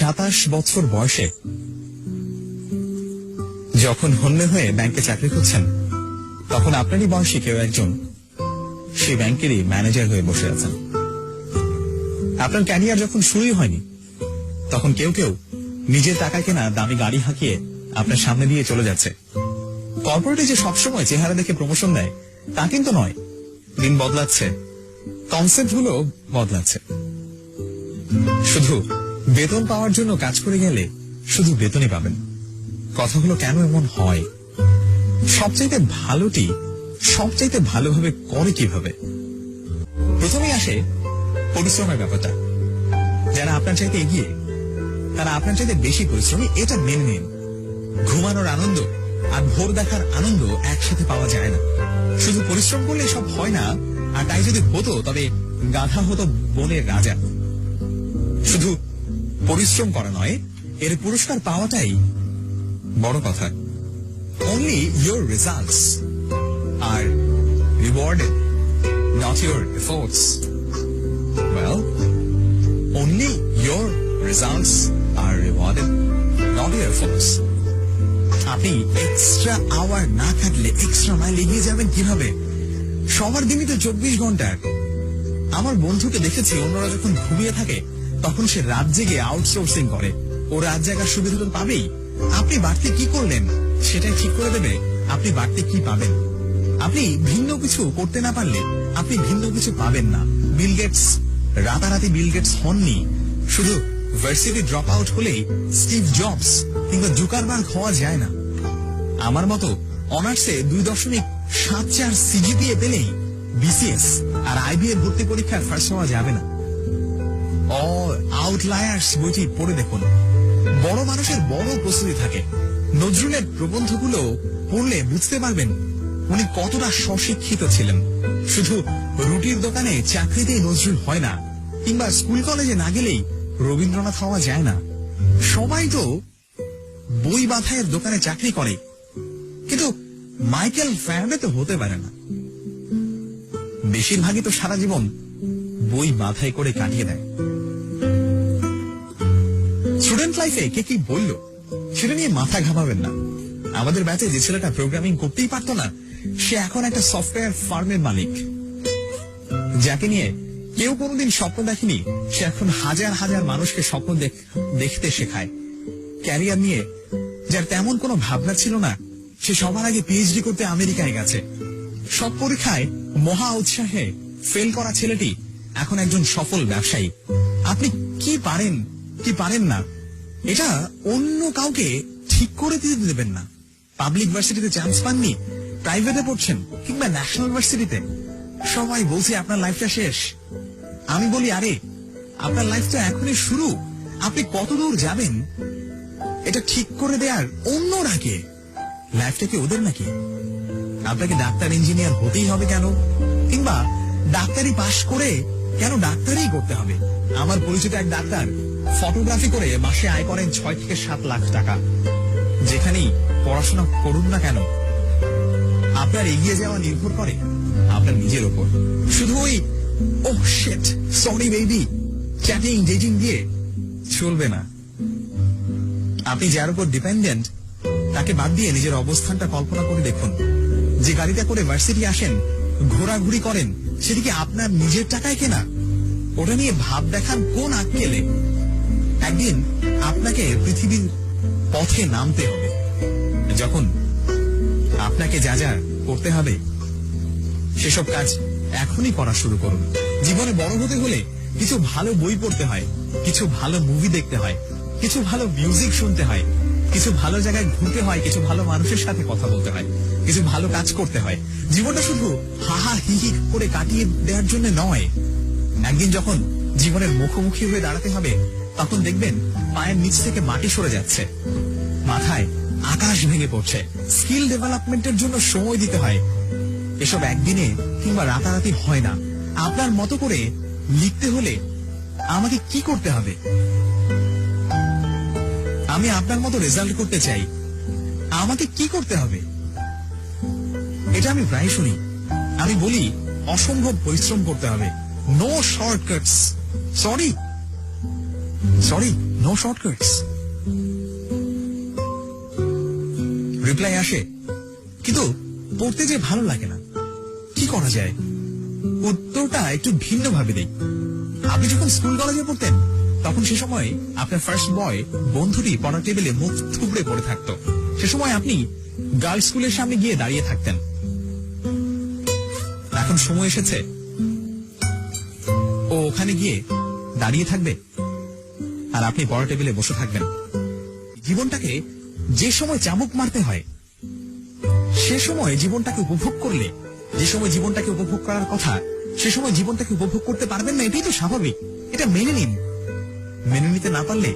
27 বছর বয়সে যখন হন্যে হয়ে ব্যাংকে চাকরি করছেন, তখন আপনারই বয়সী কেউ একজন সেই ব্যাংকেরই ম্যানেজার হয়ে বসে আছেন। আপনার ক্যারিয়ার যখন শুরুই হয়নি, তখন কেউ কেউ নিজের টাকায় কেনা দামি গাড়ি হাঁকিয়ে আপনার সামনে দিয়ে চলে যাচ্ছে। কর্পোরেটে যে সবসময় চেহারা দেখে প্রমোশন দেয় তা কিন্তু নয়। দিন বদলাচ্ছে, কনসেপ্ট গুলো বদলাচ্ছে। শুধু বেতন পাওয়ার জন্য কাজ করে গেলে শুধু বেতনই পাবেন। কথাগুলো কেন এমন হয়? সবচাইতে ভালোটি সবচাইতে ভালোভাবে করে কিভাবে? প্রথমেই আসে পরিশ্রমের ব্যাপারটা। যারা আপনার চাইতে এগিয়ে, তারা আপনার চাইতে বেশি পরিশ্রমী, এটা মেনে নিন। ঘুমানোর আনন্দ আর ভোর দেখার আনন্দ একসাথে পাওয়া যায় না। শুধু পরিশ্রম করলে সব হয় না, আর তাই যদি হতো তবে গাধা হতো বনের রাজা। শুধু পরিশ্রম করা নয়, এর পুরস্কার পাওয়াটাই বড় কথা। Only your results are rewarded, not your efforts. Well, only your results are rewarded, not your efforts. আপনি এক্সট্রা আওয়ার না থাকলে এক্সট্রা মাইল এগিয়ে যাবেন কিভাবে? সবার দিনই তো 24 ঘন্টার। আমার বন্ধুকে দেখেছি, অন্যরা যখন ঘুমিয়ে থাকে তখন সে রাত জেগে আউটসোর্সিং করে। ও রাত জাগার সুবিধা তো পাবেই। আপনি বাড়তি কি করলেন সেটাই ঠিক করে দেবে আপনি বাড়তি কি পাবেন। আপনি ভিন্ন কিছু করতে না পারলে আপনি ভিন্ন কিছু পাবেন না। বিল গেটস রাতারাতি বিল গেটস হননি। শুধু ভার্সিটি ড্রপ আউট হলেই স্টিভ জবস কিংবা জুকারবার্গ হওয়া যায় না। আমার মতো অনার্সে 2.74 সিজিপিএ পেলেই বিসিএস আর আইবি এর ভর্তি পরীক্ষায় ফার্স্ট হওয়া যাবে না। অল আউটলায়ার্স বইটি পড়ে দেখুন। বড় মানুষের বড় প্রস্তুতি থাকে। নজরুলের প্রবন্ধগুলো পড়লে বুঝতে পারবেন উনি কতটা স্বশিক্ষিত ছিলেন। শুধু রুটির দোকানে চাকরিতেই নজরুল হয় না, কিংবা স্কুল কলেজে না গেলেই রবীন্দ্রনাথ হওয়া যায় না। সবাই তো বই বাঁধাইয়ের দোকানে চাকরি করে, কিন্তু মাইকেল ফ্যারাডে তো হতে পারে না। বেশিরভাগই তো সারা জীবন বই বাঁধাই করে কাটিয়ে দেয়। স্টুডেন্ট লাইফে কে কি বলল সেটা নিয়ে মাথা ঘামাবেন না। আমাদের ব্যাচে যে ছেলেটা প্রোগ্রামিং করতেই পারতো না, সে এখন একটা সফটওয়্যার ফার্মের মালিক। যাকে নিয়ে কেউ কোনোদিন স্বপ্ন দেখেনি, সে এখন হাজার হাজার মানুষকে স্বপ্ন দেখতে শেখায়। ক্যারিয়ার নিয়ে যার তেমন কোনো ভাবনা ছিল না, সে সবার আগে পিএইচডি করতে আমেরিকায় গেছে। সব পরীক্ষায় মহা উৎসাহে ফেল করা ছেলেটি এখন একজন সফল ব্যবসায়ী। আপনি কি পারেন কি পারেন না এটা অন্য কাউকে ঠিক করে দিতে দেবেন না। পাবলিক ভার্সিটিতে চান্স পাননি, প্রাইভেটে পড়ছেন কিংবা ন্যাশনাল ভার্সিটিতে, সবাই বলছে আপনার লাইফটা শেষ। আমি বলি, আরে আপনার লাইফ তো এখনই শুরু। আপনি কত দূর যাবেন এটা ঠিক করে দেয়ার অন্যরা কে? লাইফটা কি ওদের নাকি? আপনাকে ডাক্তার ইঞ্জিনিয়ার হতেই হবে কেন? কিংবা ডাক্তারি পাশ করে কেন ডাক্তারি করতে হবে? আমার পরিচিত এক ডাক্তার ফটোগ্রাফি করে মাসে আয় করেন 6 থেকে 7 লাখ টাকা। যেখানেই পড়াশোনা করুন না কেন, আপনার এগিয়ে যাওয়া নির্ভর করে আপনার নিজের ওপর। শুধু ওই oh shit sorry baby chatting dating দিয়ে চলবে না। আপনি যার উপর ডিপেন্ডেন্ট তাকে বাদ দিয়ে নিজের অবস্থানটা কল্পনা করে দেখুন। যে গাড়িটা করে ভার্সিটি আসেন, ঘোরাঘুরি করেন, সেদিকে আপনার নিজের টাকায় কেনা। ওটা নিয়ে ভাব দেখান কোন আক্কেলে? একদিন আপনাকে পৃথিবীর পথে নামতে হবে। যখন আপনাকে যা যা করতে হবে সেসব কাজ এখনই করা শুরু করুন। জীবনে বড় হতে হলে কিছু ভালো বই পড়তে হয়, কিছু ভালো মুভি দেখতে হয়, কিছু ভালো মিউজিক শুনতে হয়, কিছু ভালো জায়গায় ঘুরতে হয়, কিছু ভালো মানুষের সাথে কথা বলতে হয়, কিছু ভালো কাজ করতে হয়। জীবনটা শুধু হাহা হিহি করে কাটিয়ে দেওয়ার জন্য নয়। একদিন যখন জীবনের মুখোমুখি হয়ে দাঁড়াতে হবে, তখন দেখবেন পায়ের নিচ থেকে মাটি সরে যাচ্ছে, মাথায় আকাশ ভেঙে পড়ছে। স্কিল ডেভেলপমেন্টের জন্য সময় দিতে হয়। এসব একদিনে কিংবা রাতারাতি হয় না। আপনার মতো করে লিখতে হলে আমাকে কি করতে হবে? আমি আপনার মতো রেজাল্ট করতে চাই, আমাকে কি করতে হবে? এটা আমি প্রায় শুনি। আমি বলি অসম্ভব পরিশ্রম করতে হবে, no shortcuts. Sorry, sorry, no shortcuts. Reply আসে, কিন্তু পড়তে যে ভালো লাগে না। কি করা যায়? উত্তরটা একটু ভিন্ন ভাবে দেই। আপনি যখন স্কুল কলেজে পড়তেন, তখন সে সময় আপনার ফার্স্ট বয় বন্ধুটি পড়ার টেবিলে মুখ থুবড়ে পড়ে থাকতো। সে সময় আপনি গার্লস স্কুলের সামনে গিয়ে দাঁড়িয়ে থাকতেন। এখন সময় এসেছে ও ওখানে গিয়ে দাঁড়িয়ে থাকবে, আর আপনি পড়ার টেবিলে বসে থাকবেন। জীবনটাকে যে সময় চাবুক মারতে হয়, সে সময় জীবনটাকে উপভোগ করলে, যে সময় জীবনটাকে উপভোগ করার কথা, সে সময় জীবনটাকে উপভোগ করতে পারবেন না। এটাই তো স্বাভাবিক। এটা মেনে নিন। মেনে নিতে না পারলে